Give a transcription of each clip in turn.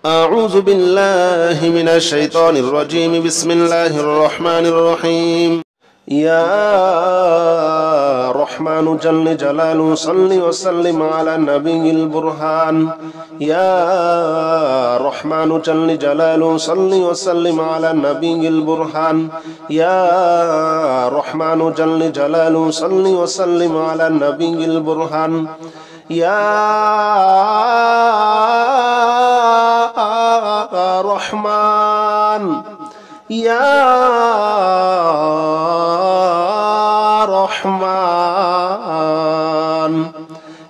أعوذ بالله من الشيطان الرجيم. بسم الله الرحمن الرحيم. يا رحمن جل جلاله صل وسلم على النبي البرهان. يا رحمن جل جلاله صل وسلم على النبي البرهان. يا رحمن جل جلاله صل وسلم على النبي البرهان. يا رحمن يا رحمن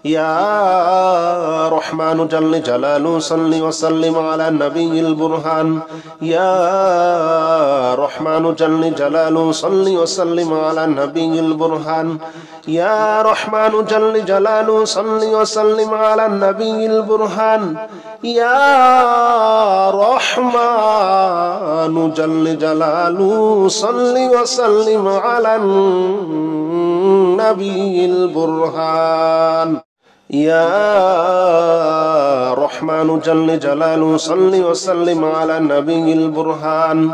يا رحمن جل جلاله صل وسلم على النبي البرهان. يا رحمن جل جلاله صل وسلم على النبي البرهان. يا رحمن جل جلاله صل وسلم على النبي البرهان. يا رحمن جل جلاله صل وسلم على النبي البرهان. يا رحمن جل جلاله صل وسلم على النبي البرهان.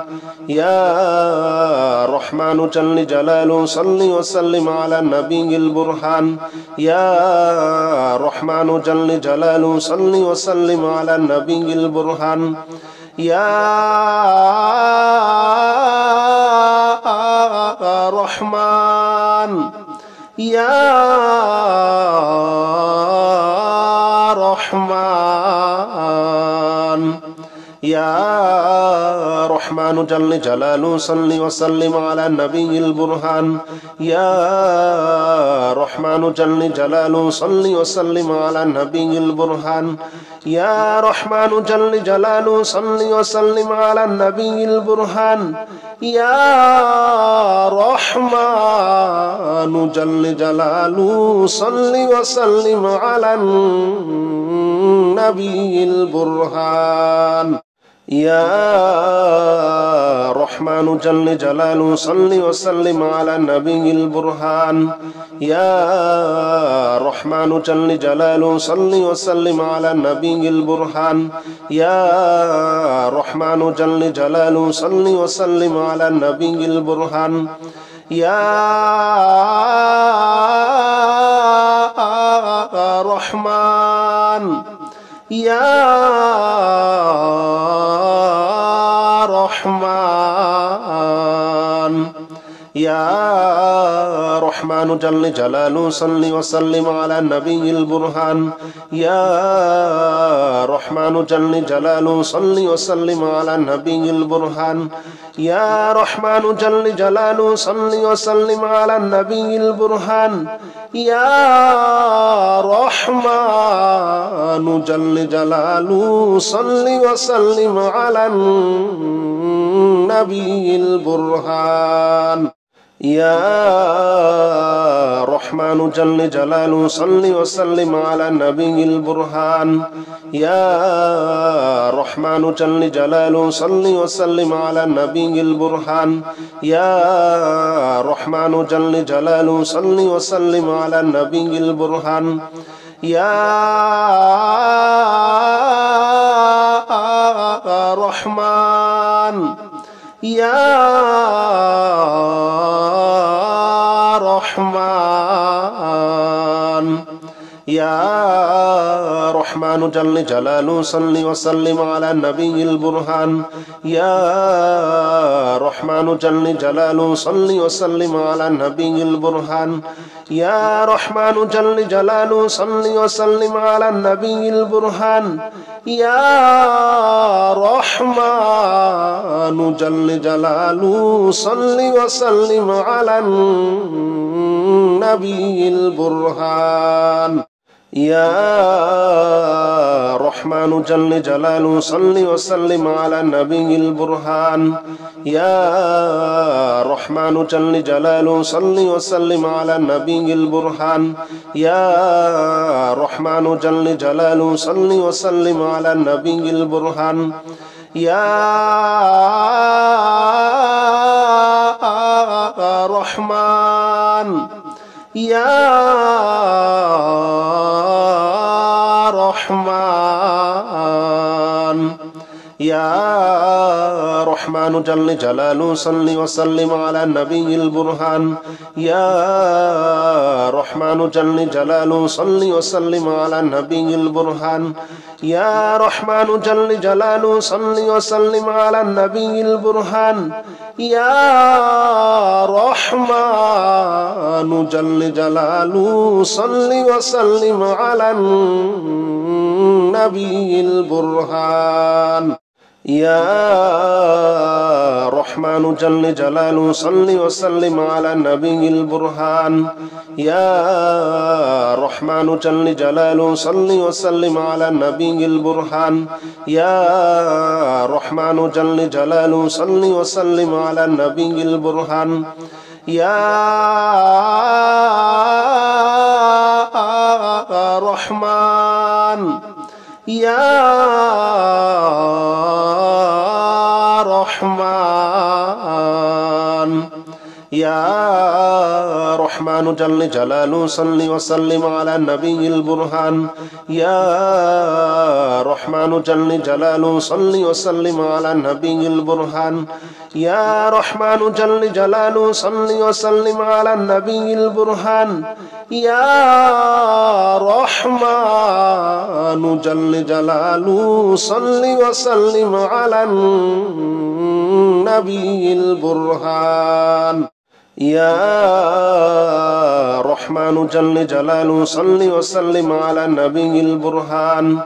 يا رحمن جل جلاله صل وسلم على النبي البرهان. يا رحمن جل جلاله صل وسلم على النبي البرهان. يا رحمن يا رحمن يا رحمن جل جلاله صل وسلم على النبي البرهان. يا رحمن جل جلاله صل وسلم على النبي البرهان. يا رحمن جل جلاله صل وسلم على النبي البرهان. يا رحمن جل جلاله صل وسلم على النبي البرهان. يا رحمن جل جلاله صل وسلم على النبي البرهان. يا رحمن جل جلاله صل وسلم على النبي البرهان. يا رحمن جل جلاله صل وسلم على النبي البرهان. يا رحمن يا رحمن يا رحمن جل جلاله صل وسلم على النبي البرهان. يا رحمن جل جلاله صل وسلم على النبي البرهان. يا رحمن جل جلاله صل وسلم على النبي البرهان. يا رحمن جل جلاله صل وسلم على النبي البرهان. يا رحمن جل جلاله صل وسلم على النبي البرهان. يا رحمن جل جلاله صل وسلم على النبي البرهان. يا رحمن جل جلاله صل وسلم على النبي البرهان. يا رحمن يا رحمن يا رحمن جل جلاله صل وسلم على النبي البرهان. يا رحمن جل جلاله صل وسلم على النبي البرهان. يا رحمن جل جلاله صل وسلم على النبي البرهان. يا رحمن جل جلاله صل وسلم على النبي البرهان. يا رحمن جل جلاله صل وسلم على النبي البرهان. يا رحمن جل جلاله صل وسلم على النبي البرهان. يا رحمن جل جلاله صل وسلم على النبي البرهان. يا رحمن يا رحمن يا رحمن جل جلاله صل وسلم على النبي البرهان يا رحمن جل جلاله صل وسلم على النبي البرهان يا رحمن جل جلاله صل وسلم على النبي البرهان يا رحمن جل جلاله صل وسلم على النبي البرهان يا رحمن جل جلاله صل وسلم على النبي البرهان يا رحمن جل جلاله صل وسلم على النبي البرهان يا رحمن جل جلاله صل وسلم على النبي البرهان يا رحمن يا رحمن يا رحمن جل جلاله صل وسلم على النبي البرهان يا رحمن جل جلاله صل وسلم على النبي البرهان يا رحمن جل جلاله صل وسلم على النبي البرهان يا رحمن جل جلاله صل وسلم على النبي البرهان يا رحمن جل جلاله صل وسلم على النبي البرهان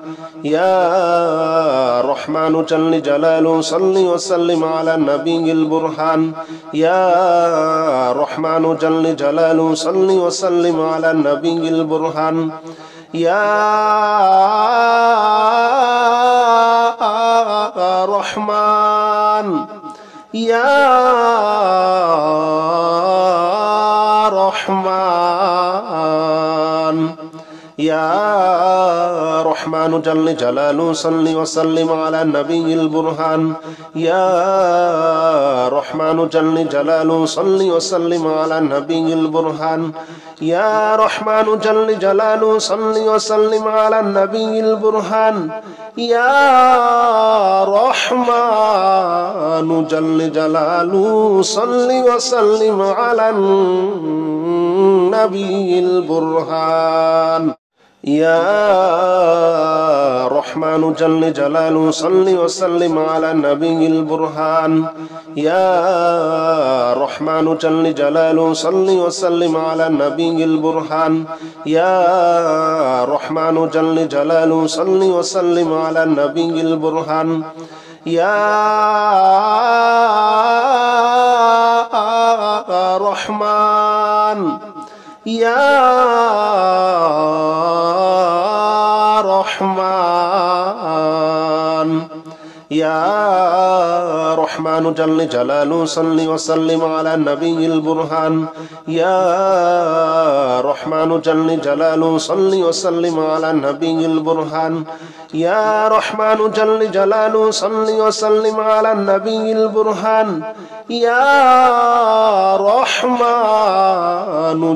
يا رحمن جل جلاله صل وسلم على النبي البرهان يا رحمن جل جلاله صل وسلم على النبي البرهان يا رحمن يا رحمن يا رحمن جل جلاله صل وسلم على النبي البرهان يا رحمن جل جلاله صل وسلم على النبي البرهان يا رحمن جل جلاله صل وسلم على النبي البرهان يا رحمن جل جلاله صل وسلم على النبي البرهان يا رحمن جل جلاله صل وسلم على النبي البرهان يا رحمن جل جلاله صل وسلم على النبي البرهان يا رحمن جل جلاله صل وسلم على النبي البرهان يا رحمن يا رحمن يا رحمن جل جلاله صل وسلم على النبي البرهان يا رحمن جل جلاله صل وسلم على النبي البرهان يا رحمن جل جلاله صل وسلم على النبي البرهان يا رحمن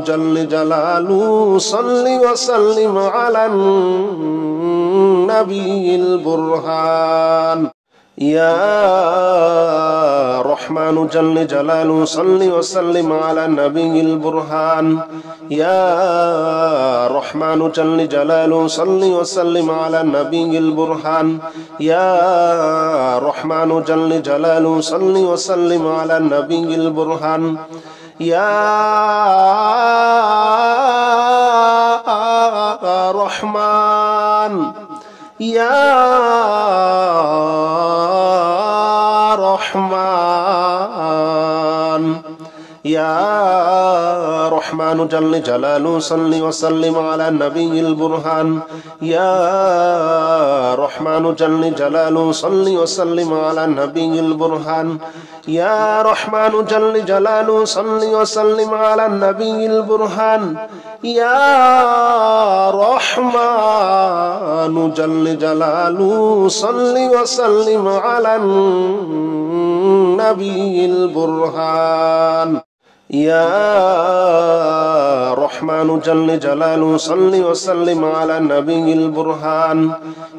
جل جلاله صل وسلم على النبي البرهان يا رحمن جل جلاله صل وسلم على النبي البرهان يا رحمن جل جلاله صل وسلم على النبي البرهان يا رحمن جل جلاله صل وسلم على النبي البرهان يا رحمن يا رحمن يا رحمن جل جلاله صل وسلم على النبي البرهان يا رحمن جل جلاله صل وسلم على النبي البرهان يا رحمن جل جلاله صل وسلم على النبي البرهان يا رحمن جل جلاله صل وسلم على النبي البرهان يا رحمن جل جلاله صل وسلم على النبي البرهان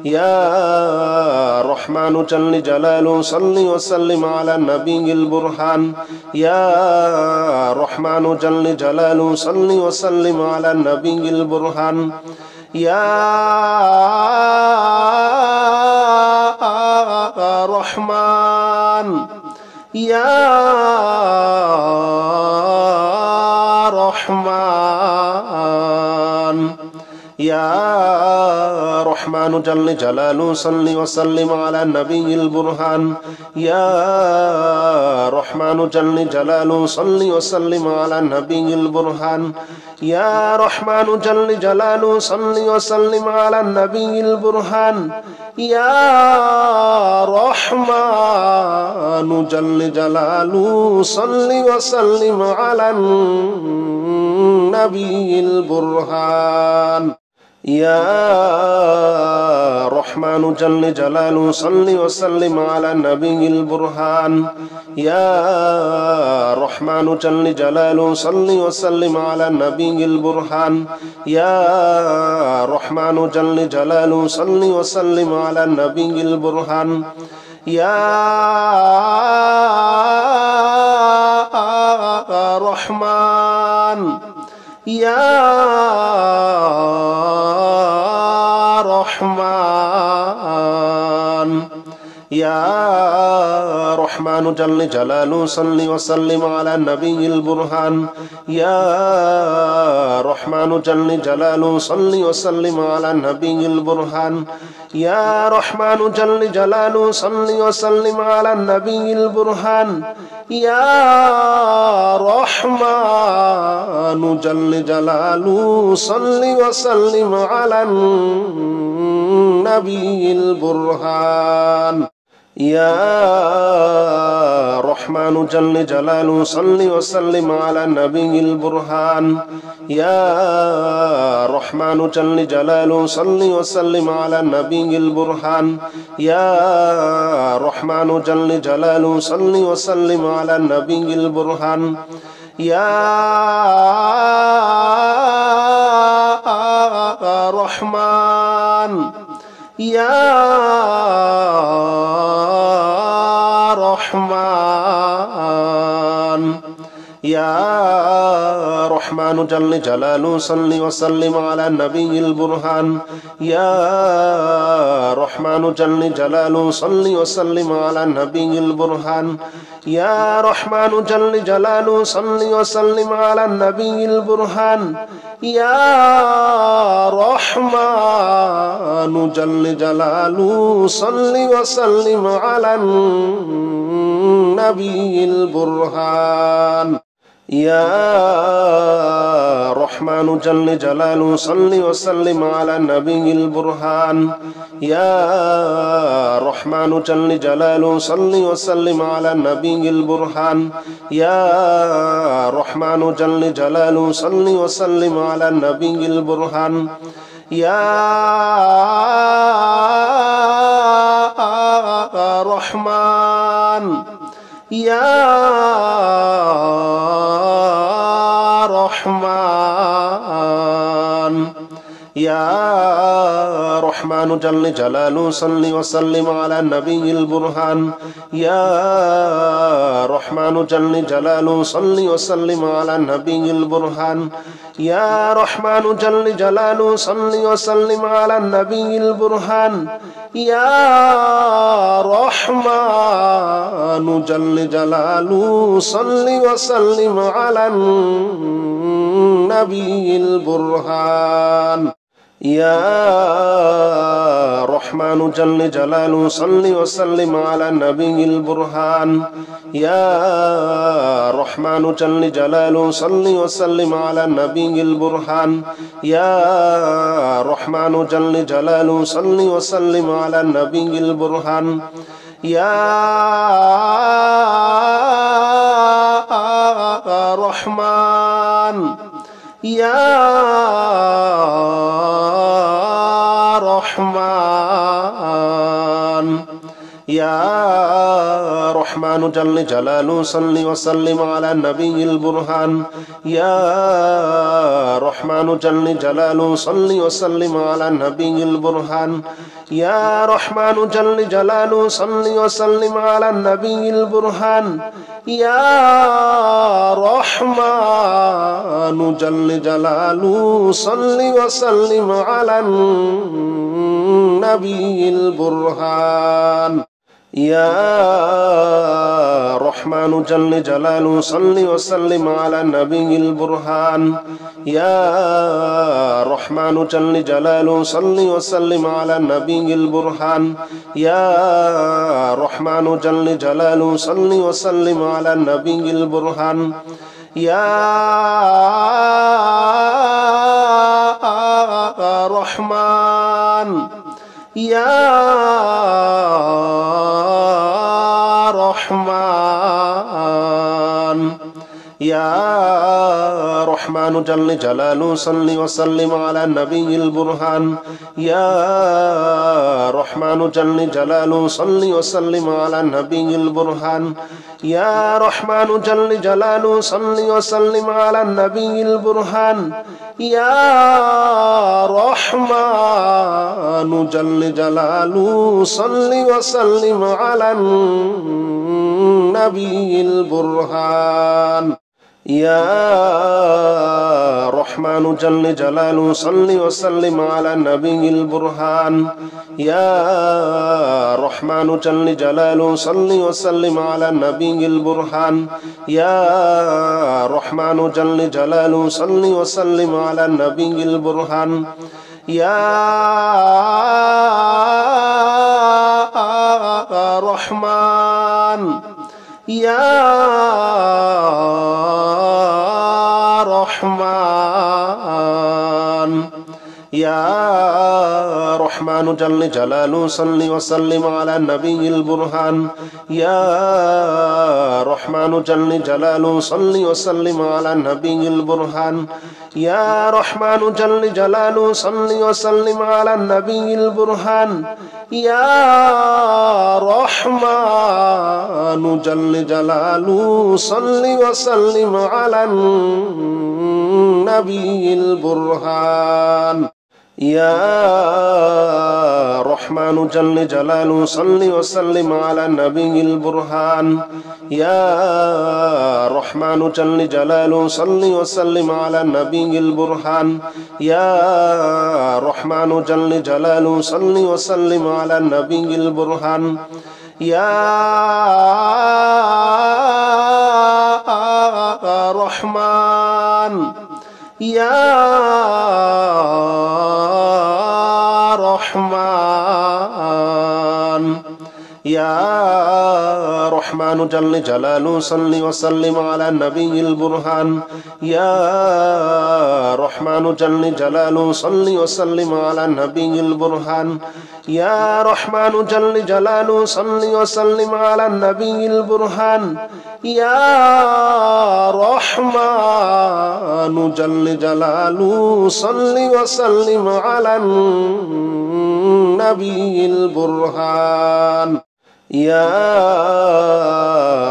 يا رحمن جل جلاله صل وسلم على النبي البرهان يا رحمن جل جلاله صل وسلم على النبي البرهان يا رحمن يا رحمن يا رحمن جل جلاله صل وسلم على النبي البرهان يا رحمن جل جلاله صل وسلم على النبي البرهان يا رحمن جل جلاله صل وسلم على النبي البرهان يا رحمن جل جلاله صل وسلم على النبي البرهان يا رحمن جل جلاله صل وسلم على النبي البرهان يا رحمن جل جلاله صل وسلم على النبي البرهان يا رحمن جل جلاله صل وسلم على النبي البرهان يا رحمن يا رحمن يا رحمن جل جلاله صل وسلم على النبي البرهان يا رحمن جل جلاله صل وسلم على النبي البرهان يا رحمن جل جلاله صل وسلم على النبي البرهان يا رحمن جل جلاله صل وسلم على النبي البرهان يا رحمن جل جلاله صل وسلم على النبي البرهان يا رحمن جل جلاله صل وسلم على النبي البرهان يا رحمن جل جلاله صل وسلم على النبي البرهان يا رحمن يا رحمن يا رحمن جل جلاله صل وسلم على النبي البرهان يا رحمن جل جلاله صل وسلم على النبي البرهان يا رحمن جل جلاله صل وسلم على النبي البرهان يا رحمن جل جلاله صل وسلم على النبي البرهان يا رحمن جل جلاله صل وسلم على النبي البرهان يا رحمن جل جلاله صل وسلم على النبي البرهان يا رحمن جل جلاله صل وسلم على النبي البرهان يا رحمن يا رحمن يا رحمن جل جلاله صل وسلم على النبي البرهان يا رحمن جل جلاله صل وسلم على النبي البرهان يا رحمن جل جلاله صل وسلم على النبي البرهان يا رحمن جل جلاله صل وسلم على النبي البرهان يا رحمن جل جلاله صل وسلم على النبي البرهان يا رحمن جل جلاله صل وسلم على النبي البرهان يا رحمن جل جلاله صل وسلم على النبي البرهان يا رحمن يا رحمن يا رحمن جل جلاله صل وسلم على النبي البرهان يا رحمن جل جلاله صل وسلم على النبي البرهان يا رحمن جل جلاله صل وسلم على النبي البرهان يا رحمن جل جلاله صل وسلم على النبي البرهان يا رحمن جل جلاله صل وسلم على النبي البرهان يا رحمن جل جلاله صل وسلم على النبي البرهان يا رحمن جل جلاله صل وسلم على النبي البرهان يا رحمن يا رحمن يا رحمن جل جلاله صل وسلم على النبي البرهان يا رحمن جل جلاله صل وسلم على النبي البرهان يا رحمن جل جلاله صل وسلم على النبي البرهان يا رحمن جل جلاله صل وسلم على النبي البرهان يا رحمن جل جلاله صل وسلم على النبي البرهان يا رحمن جل جلاله صل وسلم على النبي البرهان يا رحمن جل جلاله صل وسلم على النبي البرهان يا رحمن يا رحمن يا رحمن جل جلاله صل وسلم على النبي البرهان يا رحمن جل جلاله صل وسلم على النبي البرهان يا رحمن جل جلاله صل وسلم على النبي البرهان يا رحمن جل جلاله صل وسلم على النبي البرهان يا رحمن جل جلاله صل وسلم على النبي البرهان يا رحمن جل جلاله صل وسلم على النبي البرهان يا رحمن جل جلاله صل وسلم على النبي البرهان يا رحمن يا رحمن يا رحمن جل جلاله صل وسلم على النبي البرهان يا رحمن جل جلاله صل وسلم على النبي البرهان يا رحمن جل جلاله صل وسلم على النبي البرهان يا رحمن جل جلاله صل وسلم على النبي البرهان يا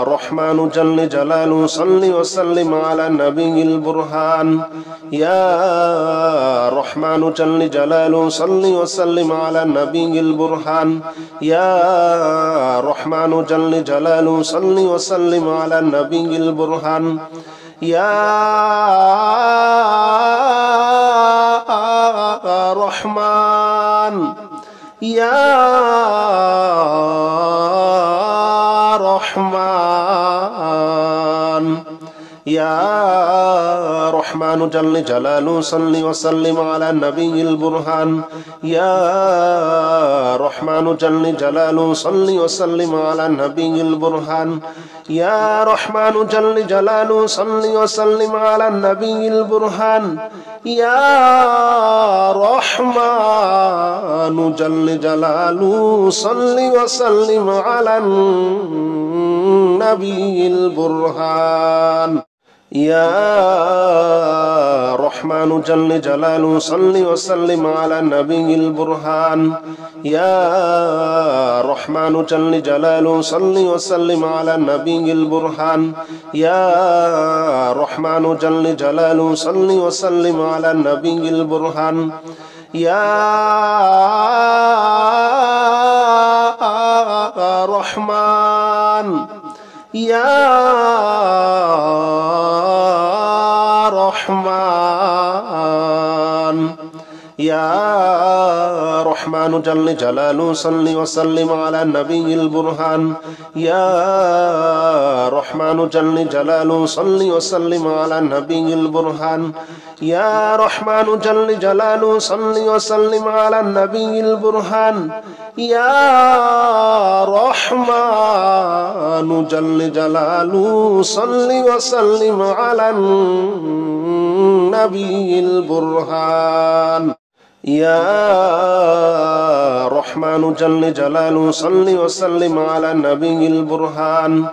رحمن جل جلاله صل وسلم على النبي البرهان يا رحمن جل جلاله صل وسلم على النبي البرهان يا رحمن جل جلاله صل وسلم على النبي البرهان يا رحمن يا رحمن يا رحمن جل جلاله صل وسلم على النبي البرهان يا رحمن جل جلاله صل وسلم على النبي البرهان يا رحمن جل جلاله صل وسلم على النبي البرهان يا رحمن جل جلاله صل وسلم على النبي البرهان يا رحمن جل جلاله صل وسلم على النبي البرهان يا رحمن جل جلاله صل وسلم على النبي البرهان يا رحمن جل جلاله صل وسلم على النبي البرهان يا رحمن يا رحمن يا رحمن جل جلاله صل وسلم على النبي البرهان يا رحمن جل جلاله صل وسلم على النبي البرهان يا رحمن جل جلاله صل وسلم على النبي البرهان يا رحمن جل جلاله صل وسلم على النبي البرهان يا رحمن جل جلاله صل وسلم على النبي البرهان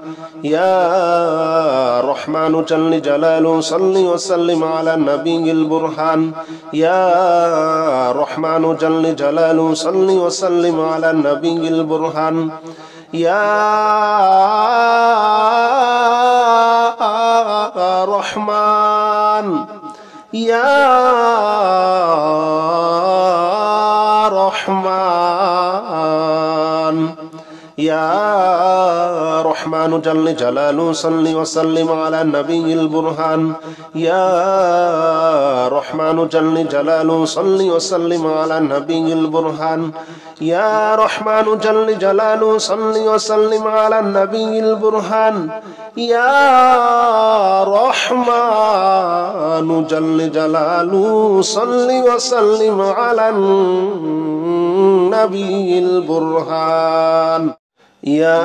يا رحمن جل جلاله صل وسلم على النبي البرهان يا رحمن جل جلاله صل وسلم على النبي البرهان يا رحمن يا رحمن يا رحمن جل جلاله صل وسلم على النبي البرهان يا رحمن جل جلاله صل وسلم على النبي البرهان يا رحمن جل جلاله صل وسلم على النبي البرهان يا رحمن جل جلاله صل وسلم على النبي البرهان يا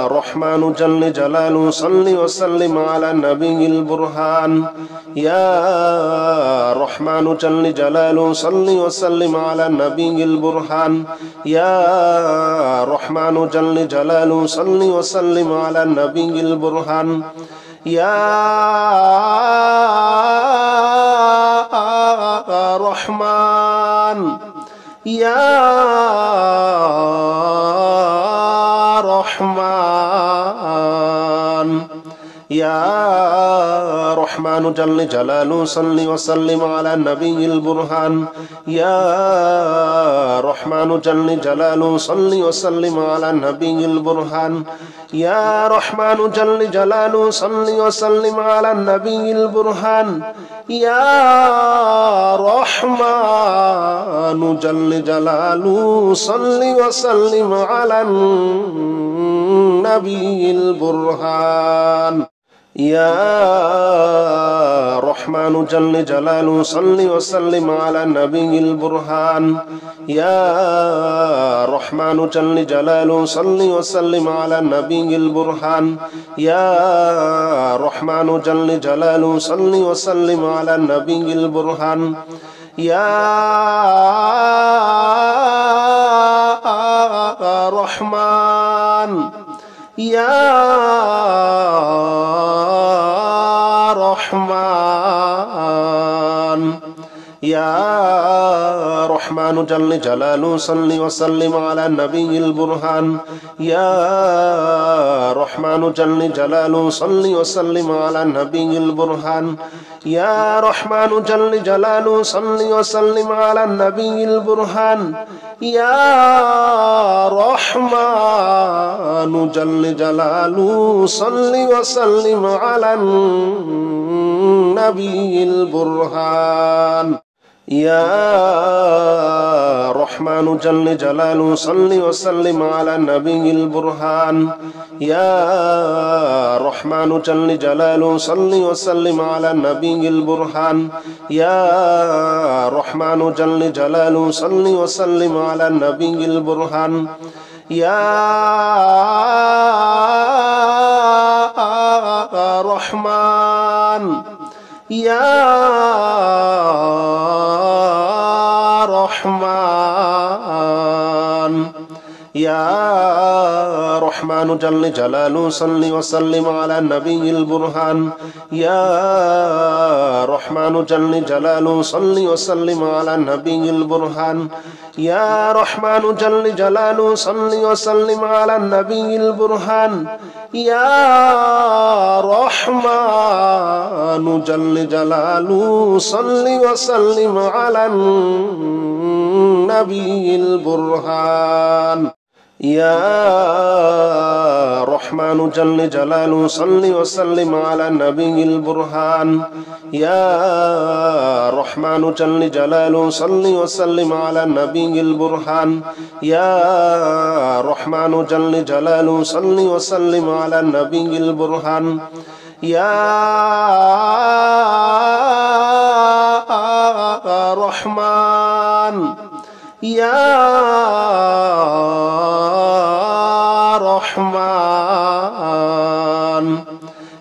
رحمن جل جلاله صل وسلم على النبي البرهان يا رحمن جل جلاله صل وسلم على النبي البرهان يا رحمن جل جلاله صل وسلم على النبي البرهان يا رحمن يا رحمن يا رحمن جل جلاله صل وسلم على النبي البرهان يا رحمن جل جلاله صل وسلم على النبي البرهان يا رحمن جل جلاله صل وسلم على النبي البرهان يا رحمن جل جلاله صل وسلم على النبي البرهان يا رحمن جل جلاله صل وسلم على النبي البرهان يا رحمن جل جلاله صل وسلم على النبي البرهان يا رحمن جل جلاله صل وسلم على النبي البرهان يا رحمن يا رحمن يا رحمن جل جلاله صل وسلم على النبي البرهان يا رحمن جل جلاله صل وسلم على النبي البرهان يا رحمن جل جلاله صل وسلم على النبي البرهان يا رحمن جل جلاله صل وسلم على النبي البرهان يا رحمن جل جلاله صل وسلم على النبي البرهان يا رحمن جل جلاله صل وسلم على النبي البرهان يا رحمن جل جلاله صل وسلم على النبي البرهان يا رحمن يا رحمن يا يا رحمن جل جلاله صل وسلم على النبي البرهان يا رحمن جل جلاله صل وسلم على النبي البرهان يا رحمن جل جلاله صل وسلم على النبي البرهان يا رحمن جل جلاله صل وسلم على النبي البرهان يا رحمن جل جلاله صل وسلم على النبي البرهان يا رحمن جل جلاله صل وسلم على النبي البرهان يا رحمن جل جلاله صل وسلم على النبي البرهان يا رحمن يا رحمن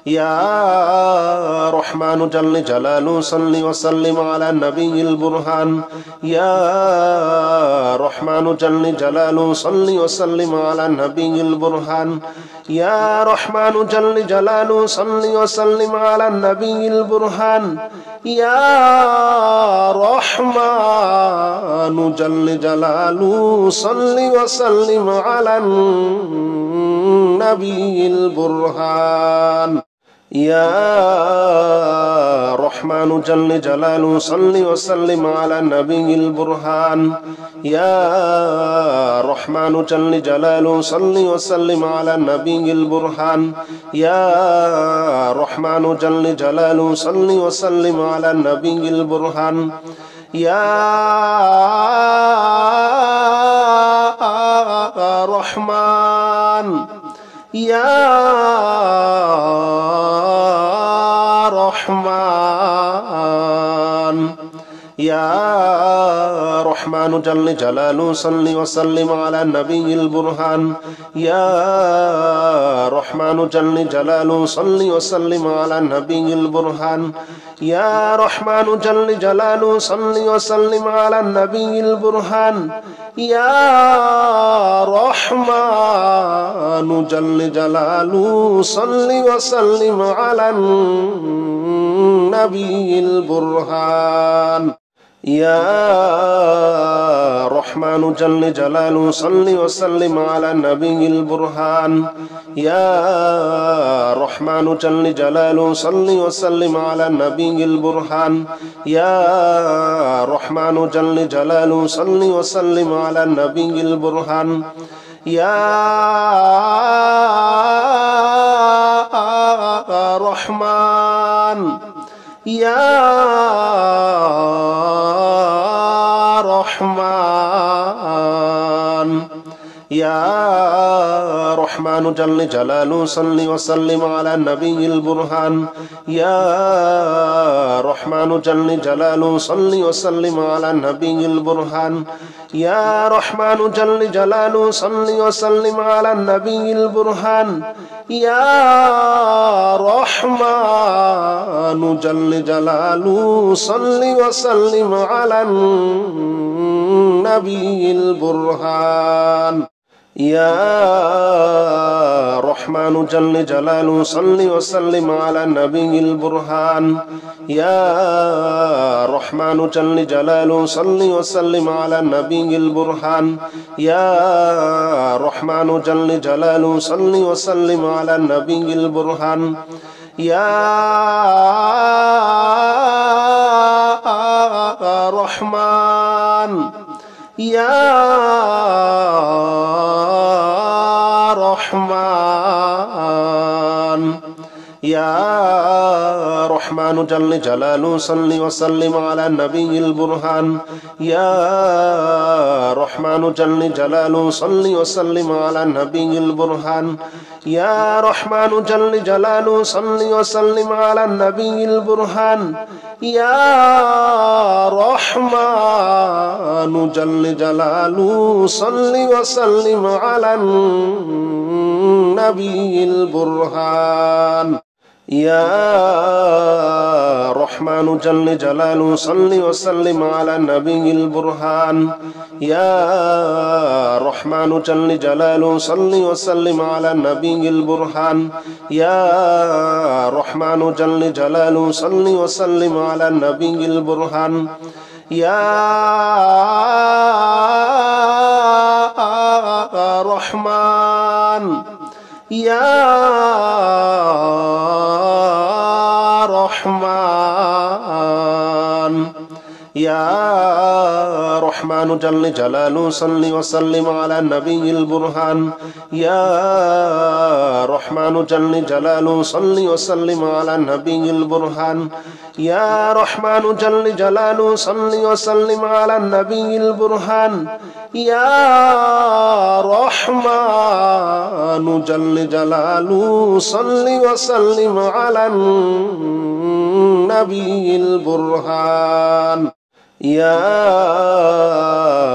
يا رحمن جل جلاله صل وسلم على النبي البرهان يا رحمن جل جلاله صل وسلم على النبي البرهان يا رحمن جل جلاله صل وسلم على النبي البرهان يا رحمن جل جلاله صل وسلم على النبي البرهان يا رحمن جل جلاله صل وسلم على النبي البرهان يا رحمن جل جلاله صل وسلم على النبي البرهان يا رحمن جل جلاله صل وسلم على النبي البرهان يا رحمن يا رحمن يا رحمن جل جلاله صل وسلم على النبي البرهان يا رحمن جل جلاله صل وسلم على النبي البرهان يا رحمن جل جلاله صل وسلم على النبي البرهان يا رحمن جل جلاله صل وسلم على النبي البرهان يا رحمن جل جلاله صل وسلم على النبي البرهان يا رحمن جل جلاله صل وسلم على النبي البرهان يا رحمن جل جلاله صل وسلم على النبي البرهان يا رحمن يا رحمن يا رحمن جل جلاله صل وسلم على النبي البرهان يا رحمن جل جلاله صل وسلم على النبي البرهان يا رحمن جل جلاله صل وسلم على النبي البرهان يا رحمن جل جلاله صل وسلم على النبي البرهان يا رحمن جل جلاله صل وسلم على النبي البرهان يا رحمن جل جلاله صل وسلم على النبي البرهان يا رحمن جل جلاله صل وسلم على النبي البرهان يا رحمن يا رحمن يا رحمن جل جلاله صل وسلم على النبي البرهان يا رحمن جل جلاله صل وسلم على النبي البرهان يا رحمن جل جلاله صل وسلم على النبي البرهان يا رحمن جل جلاله صل وسلم على النبي البرهان يا رحمن جل جلاله صل وسلم على النبي البرهان يا رحمن جل جلاله صل وسلم على النبي البرهان يا رحمن جل جلاله صل وسلم على النبي البرهان يا رحمن يا رحمن يا رحمن جل جلاله صل وسلم على النبي البرهان يا رحمن جل جلاله صل وسلم على النبي البرهان يا رحمن جل جلاله صل وسلم على النبي البرهان يا رحمن جل جلاله صل وسلم على النبي البرهان يا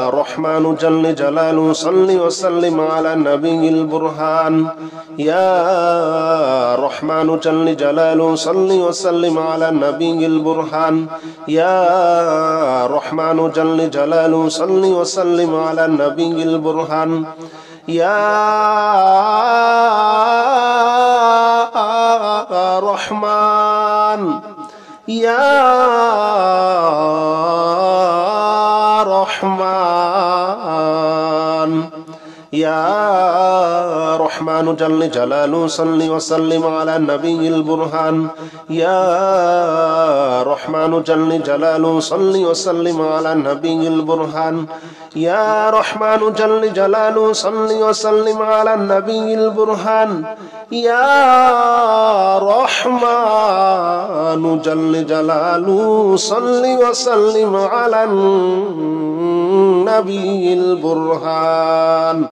رحمن جل جلاله صل وسلم على النبي البرهان يا رحمن جل جلاله صل وسلم على النبي البرهان يا رحمن جل جلاله صل وسلم على النبي البرهان يا رحمن يا رحمن يا رحمن جل جلاله صل وسلم على النبي البرهان يا رحمن جل جلاله صل وسلم على النبي البرهان يا رحمن جل جلاله صل وسلم على النبي البرهان يا رحمن جل جلاله صل وسلم على النبي البرهان